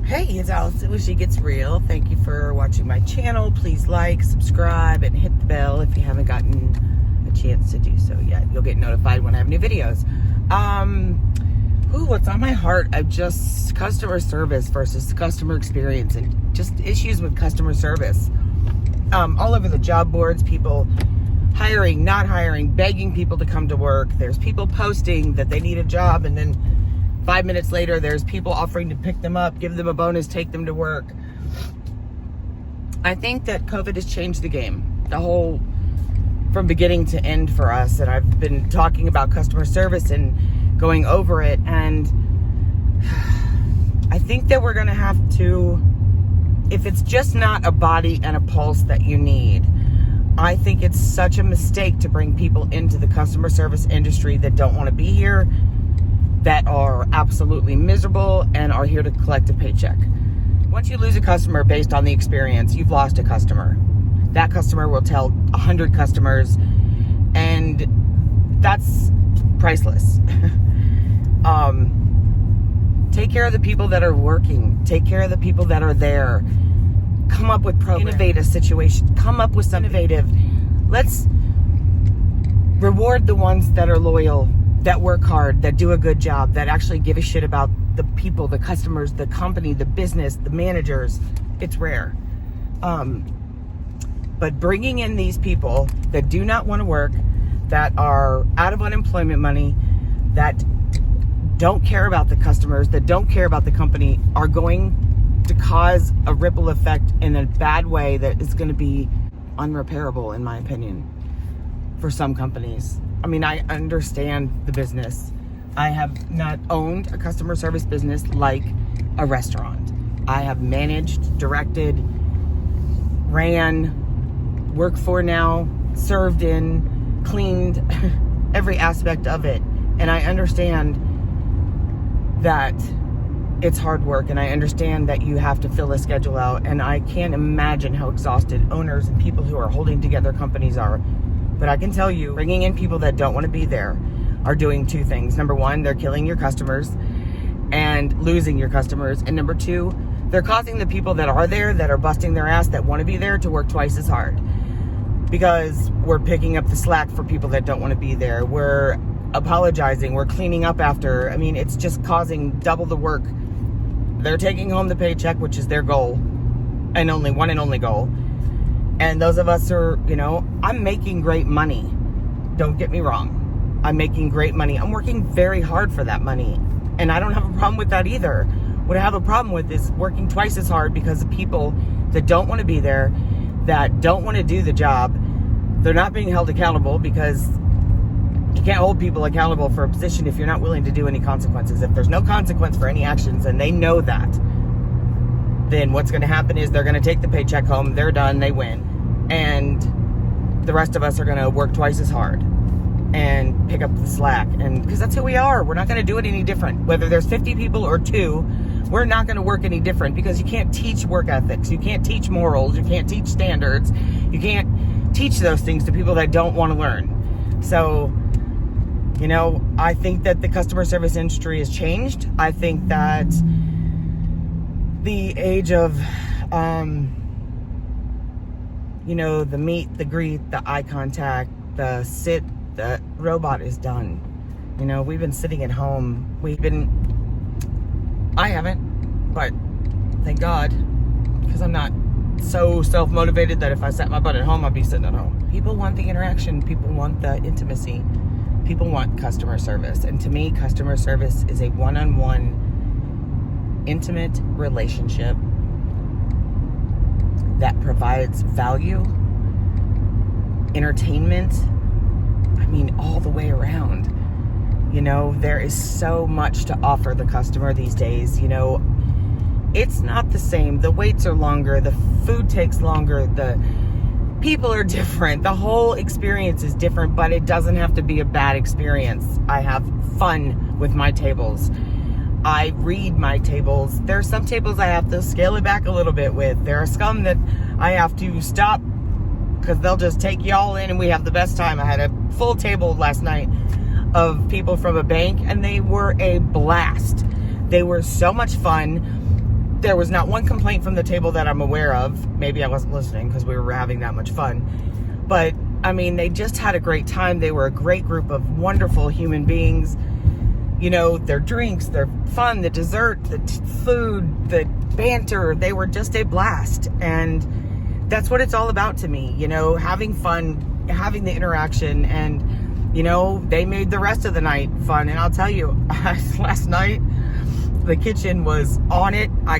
Hey, it's Alice. It was She Gets Real. Thank you for watching my channel. Please like, subscribe, and hit the bell if you haven't gotten a chance to do so yet. You'll get notified when I have new videos. What's on my heart? Customer service versus customer experience and just issues with customer service. All over the job boards, people hiring, not hiring, begging people to come to work. There's people posting that they need a job, and then 5 minutes later, there's people offering to pick them up, give them a bonus, take them to work. I think that COVID has changed the game, from beginning to end for us. And I've been talking about customer service and going over it. And I think that we're going to have to, if it's just not a body and a pulse that you need, I think it's such a mistake to bring people into the customer service industry that don't want to be here, that are absolutely miserable and are here to collect a paycheck. Once you lose a customer based on the experience, you've lost a customer. That customer will tell 100 customers, and that's priceless. Take care of the people that are working. Take care of the people that are there. Come up with programs. Innovate a situation. Come up with some innovative. Let's reward the ones that are loyal, that work hard, that do a good job, that actually give a shit about the people, the customers, the company, the business, the managers. It's rare. But bringing in these people that do not want to work, that are out of unemployment money, that don't care about the customers, that don't care about the company, are going to cause a ripple effect in a bad way that is going to be unrepairable, in my opinion, for some companies. I mean, I understand the business. I have not owned a customer service business like a restaurant. I have managed, directed, ran, worked for now, served in, cleaned, every aspect of it. And I understand that it's hard work, and I understand that you have to fill a schedule out, and I can't imagine how exhausted owners and people who are holding together companies are. But I can tell you, bringing in people that don't want to be there are doing two things. Number one, they're killing your customers and losing your customers. And number two, they're causing the people that are there, that are busting their ass, that want to be there, to work twice as hard. Because we're picking up the slack for people that don't want to be there. We're apologizing. We're cleaning up after. I mean, it's just causing double the work. They're taking home the paycheck, which is their goal, and only one and only goal. And those of us are, I'm making great money. Don't get me wrong. I'm making great money. I'm working very hard for that money. And I don't have a problem with that either. What I have a problem with is working twice as hard because of people that don't want to be there, that don't want to do the job. They're not being held accountable, because you can't hold people accountable for a position if you're not willing to do any consequences. If there's no consequence for any actions, and they know that, then what's going to happen is they're going to take the paycheck home, they're done, they win. And the rest of us are going to work twice as hard and pick up the slack. And because that's who we are. We're not going to do it any different. Whether there's 50 people or 2, we're not going to work any different, because you can't teach work ethics. You can't teach morals. You can't teach standards. You can't teach those things to people that don't want to learn. So, I think that the customer service industry has changed. I think that the age of, the meet, the greet, the eye contact, the sit, the robot is done. We've been sitting at home. I haven't, but thank God, because I'm not so self-motivated that if I sat my butt at home, I'd be sitting at home. People want the interaction. People want the intimacy. People want customer service. And to me, customer service is a one-on-one intimate relationship that provides value, entertainment, all the way around. There is so much to offer the customer these days. It's not the same. The waits are longer. The food takes longer. The people are different. The whole experience is different, but it doesn't have to be a bad experience. I have fun with my tables. I read my tables. There are some tables I have to scale it back a little bit with. There are some that I have to stop because they'll just take y'all in and we have the best time. I had a full table last night of people from a bank and they were a blast. They were so much fun. there was not one complaint from the table that I'm aware of. Maybe I wasn't listening because we were having that much fun. But, I mean, they just had a great time. They were a great group of wonderful human beings. You know, their drinks, their fun, the dessert, the food, the banter, they were just a blast. And that's what it's all about to me, you know, having fun, having the interaction. And, you know, they made the rest of the night fun. And I'll tell you, last night, the kitchen was on it. I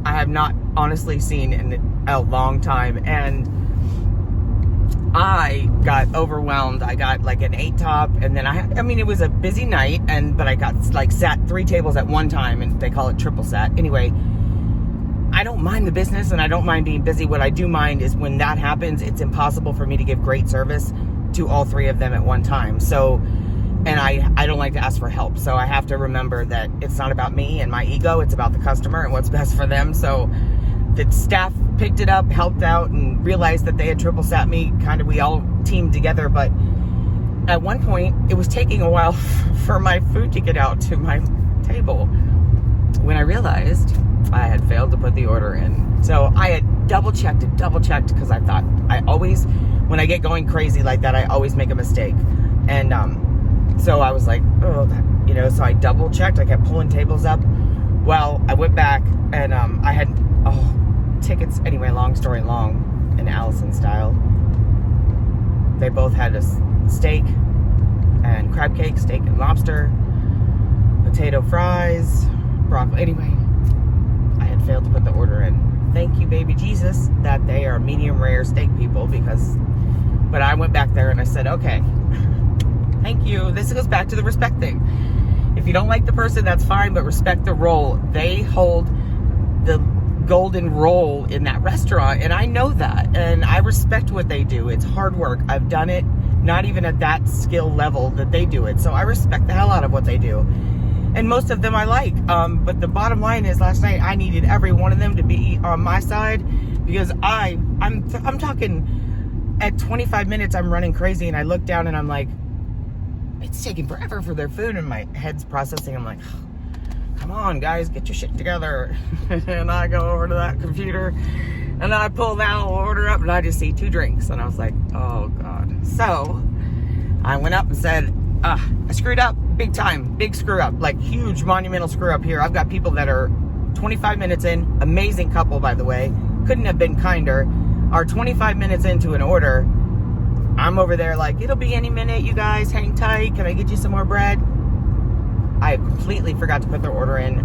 have not honestly seen in a long time. And I got overwhelmed. I got like an 8 top, and then I mean, it was a busy night, but I got like sat 3 tables at one time, and they call it triple sat. Anyway, I don't mind the business, and I don't mind being busy. What I do mind is when that happens, it's impossible for me to give great service to all 3 of them at one time. So, and I don't like to ask for help. So I have to remember that it's not about me and my ego. It's about the customer and what's best for them. So the staff picked it up, helped out, and realized that they had triple sat me. Kind of, we all teamed together. But at one point, it was taking a while for my food to get out to my table when I realized I had failed to put the order in. So I had double checked because I thought, when I get going crazy like that, I always make a mistake. And so I was like, oh, you know, so I double checked. I kept pulling tables up. Well, I went back and I had tickets. Anyway, long story long, in Allison style. They both had a steak and crab cake, steak and lobster, potato fries, broccoli. Anyway, I had failed to put the order in. Thank you, baby Jesus, that they are medium rare steak people, but I went back there and I said, okay, thank you. This goes back to the respect thing. If you don't like the person, that's fine, but respect the role. They hold the golden role in that restaurant, and I know that, and I respect what they do. It's hard work. I've done it, not even at that skill level that they do it, so I respect the hell out of what they do, and most of them I like. But the bottom line is, last night I needed every one of them to be on my side, because I'm talking at 25 minutes I'm running crazy, and I look down and I'm like, it's taking forever for their food, and my head's processing. I'm like, come on, guys, get your shit together. And I go over to that computer and I pull that order up, and I just see 2 drinks, and I was like, oh God. So I went up and said, I screwed up big time, big screw up, like huge monumental screw up here. I've got people that are 25 minutes in, amazing couple, by the way, couldn't have been kinder, are 25 minutes into an order. I'm over there like, it'll be any minute, you guys, hang tight. Can I get you some more bread? I completely forgot to put their order in,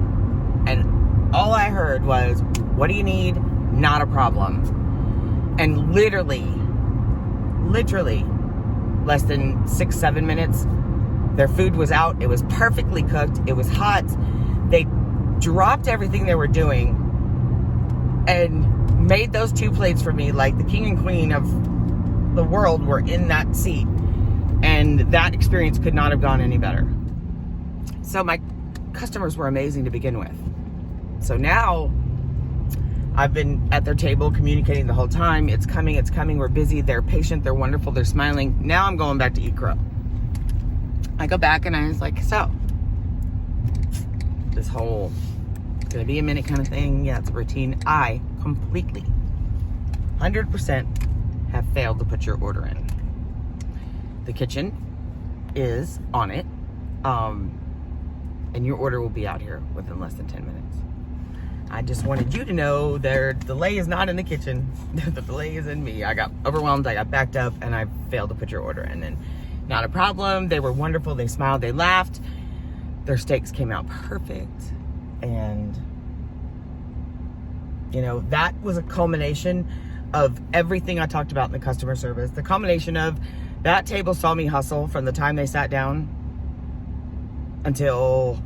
and all I heard was, what do you need? Not a problem. And literally, less than 6-7 minutes, their food was out. It was perfectly cooked. It was hot. They dropped everything they were doing and made those 2 plates for me like the king and queen of the world were in that seat. And that experience could not have gone any better. So my customers were amazing to begin with. So now I've been at their table communicating the whole time. It's coming. We're busy. They're patient. They're wonderful. They're smiling. Now I'm going back to eat crow. I go back and I was like, so this whole gonna be a minute kind of thing. Yeah, it's a routine. I completely 100% have failed to put your order in. The kitchen is on it. And your order will be out here within less than 10 minutes. I just wanted you to know their delay is not in the kitchen. The delay is in me. I got overwhelmed, I got backed up, and I failed to put your order in. And not a problem. They were wonderful. They smiled, they laughed. Their steaks came out perfect. And, you know, that was a culmination of everything I talked about in the customer service. The culmination of that table saw me hustle from the time they sat down until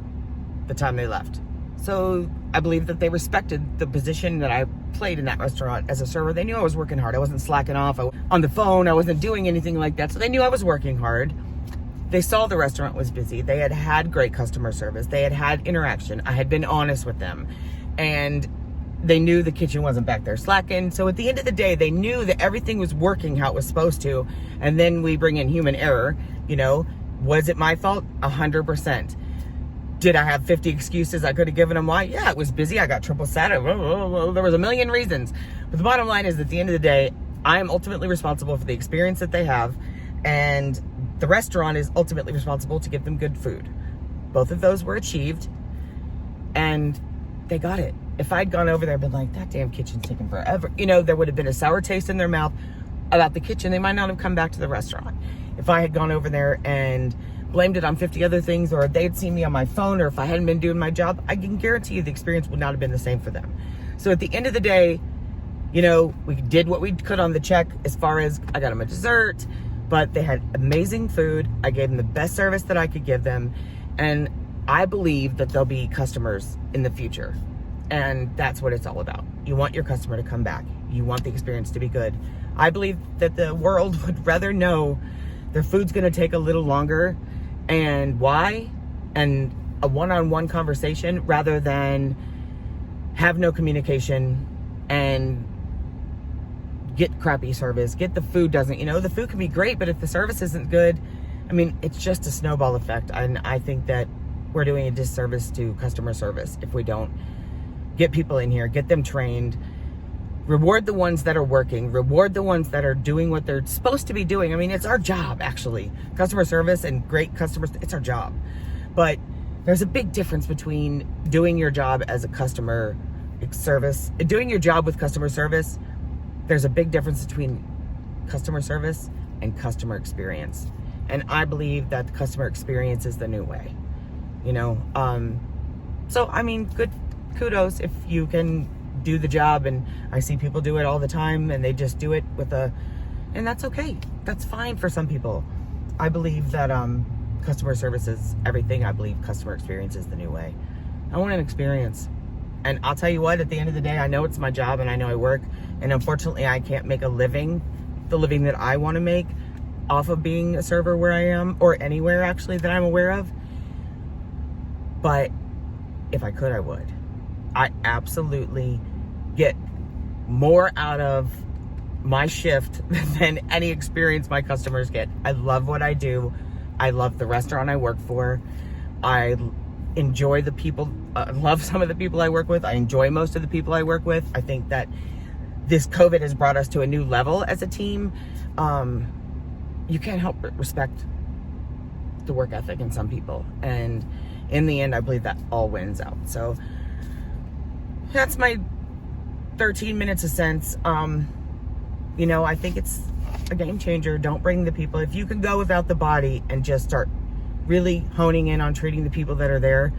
the time they left. So I believe that they respected the position that I played in that restaurant as a server. They knew I was working hard. I wasn't slacking off on the phone. I wasn't doing anything like that. So they knew I was working hard. They saw the restaurant was busy. They had had great customer service. They had had interaction. I had been honest with them. And they knew the kitchen wasn't back there slacking. So at the end of the day, they knew that everything was working how it was supposed to. And then we bring in human error, you know. Was it my fault? 100%. Did I have 50 excuses I could have given them why? Yeah, it was busy. I got triple sat. There was a million reasons. But the bottom line is, at the end of the day, I am ultimately responsible for the experience that they have, and the restaurant is ultimately responsible to give them good food. Both of those were achieved, and they got it. If I'd gone over there and been like, that damn kitchen's taking forever, you know, there would have been a sour taste in their mouth about the kitchen. They might not have come back to the restaurant. If I had gone over there and blamed it on 50 other things, or if they'd seen me on my phone, or if I hadn't been doing my job, I can guarantee you the experience would not have been the same for them. So at the end of the day, you know, we did what we could on the check as far as I got them a dessert, but they had amazing food. I gave them the best service that I could give them. And I believe that they'll be customers in the future. And that's what it's all about. You want your customer to come back. You want the experience to be good. I believe that the world would rather know their food's going to take a little longer and why, and a one-on-one conversation, rather than have no communication and get crappy service, get the food doesn't, you know, the food can be great, but if the service isn't good, I mean, it's just a snowball effect. And I think that we're doing a disservice to customer service if we don't get people in here, get them trained, reward the ones that are working, reward the ones that are doing what they're supposed to be doing. I mean, it's our job, actually. Customer service and great customers, it's our job. But there's a big difference between doing your job as a customer service, doing your job with customer service. There's a big difference between customer service and customer experience. And I believe that the customer experience is the new way, you know? So, I mean, good kudos if you can do the job, and I see people do it all the time and they just do it and that's okay. That's fine for some people. I believe that customer service is everything. I believe customer experience is the new way. I want an experience. And I'll tell you what, at the end of the day, I know it's my job and I know I work, and unfortunately I can't make a living, the living that I want to make, off of being a server where I am, or anywhere actually that I'm aware of. But if I could, I would. I absolutely get more out of my shift than any experience my customers get. I love what I do. I love the restaurant I work for. I enjoy the people. I love some of the people I work with. I enjoy most of the people I work with. I think that this COVID has brought us to a new level as a team. You can't help but respect the work ethic in some people. And in the end, I believe that all wins out. So that's my 13 minutes of sense. You know, I think it's a game changer. Don't bring the people. If you can go without the body and just start really honing in on treating the people that are there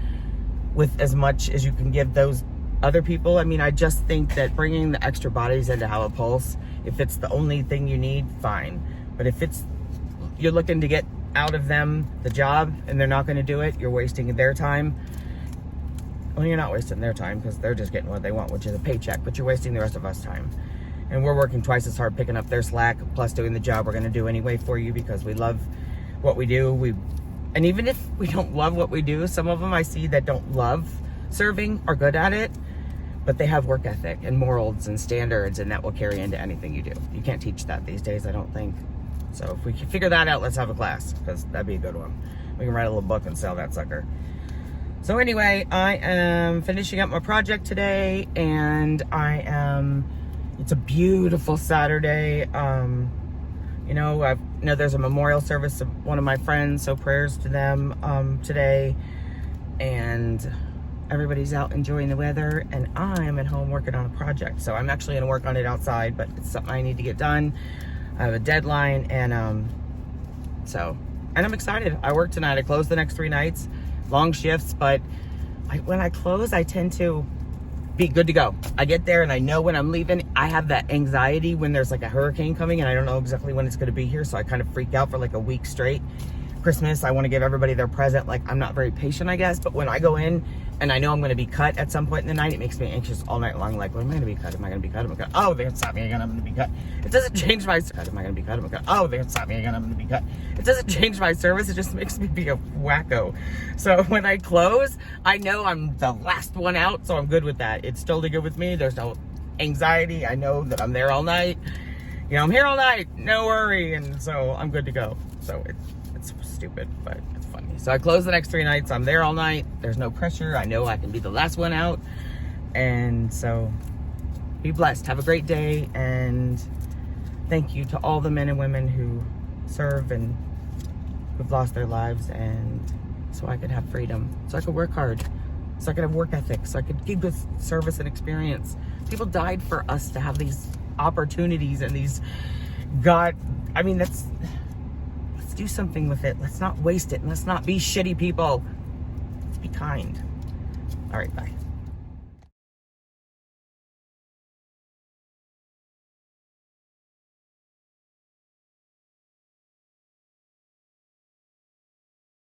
with as much as you can give those other people. I mean, I just think that bringing the extra bodies into Have a Pulse, if it's the only thing you need, fine. But if it's, you're looking to get out of them the job and they're not going to do it, you're wasting their time. Well, you're not wasting their time because they're just getting what they want, which is a paycheck, but you're wasting the rest of us time. And we're working twice as hard picking up their slack, plus doing the job we're going to do anyway for you because we love what we do. And even if we don't love what we do, some of them I see that don't love serving are good at it, but they have work ethic and morals and standards, and that will carry into anything you do. You can't teach that these days, I don't think. So if we can figure that out, let's have a class, because that'd be a good one. We can write a little book and sell that sucker. So anyway, I am finishing up my project today, and it's a beautiful Saturday. You know, I know there's a memorial service of one of my friends, so prayers to them today. And everybody's out enjoying the weather, and I'm at home working on a project. So I'm actually gonna work on it outside, but it's something I need to get done. I have a deadline, and I'm excited. I work tonight. I close the next 3 nights, long shifts, but when I close, I tend to be good to go. I get there and I know when I'm leaving. I have that anxiety when there's like a hurricane coming and I don't know exactly when it's going to be here, so I kind of freak out for like a week straight. Christmas, I want to give everybody their present. Like, I'm not very patient, I guess, but when I go in and I know I'm going to be cut at some point in the night, it makes me anxious all night long. Like, when am I going to be cut? Am I going to be cut? Am I going to oh, they're stopping me again, I'm going to be cut. It doesn't change my cut. Am I going to be cut? Am I going to oh, they're stopping me again, I'm going to be cut. It doesn't change my service. It just makes me be a wacko. So when I close, I know I'm the last one out, so I'm good with that. It's totally good with me. There's no anxiety. I know that I'm there all night. You know, I'm here all night, no worry, and so I'm good to go. So it's stupid, but it's funny. So I close the next 3 nights. I'm there all night. There's no pressure. I know I can be the last one out. And so be blessed. Have a great day. And thank you to all the men and women who serve and who've lost their lives. And so I could have freedom. So I could work hard. So I could have work ethic. So I could give this service and experience. People died for us to have these opportunities and these let's do something with it. Let's not waste it. And let's not be shitty people. Let's be kind. All right, bye.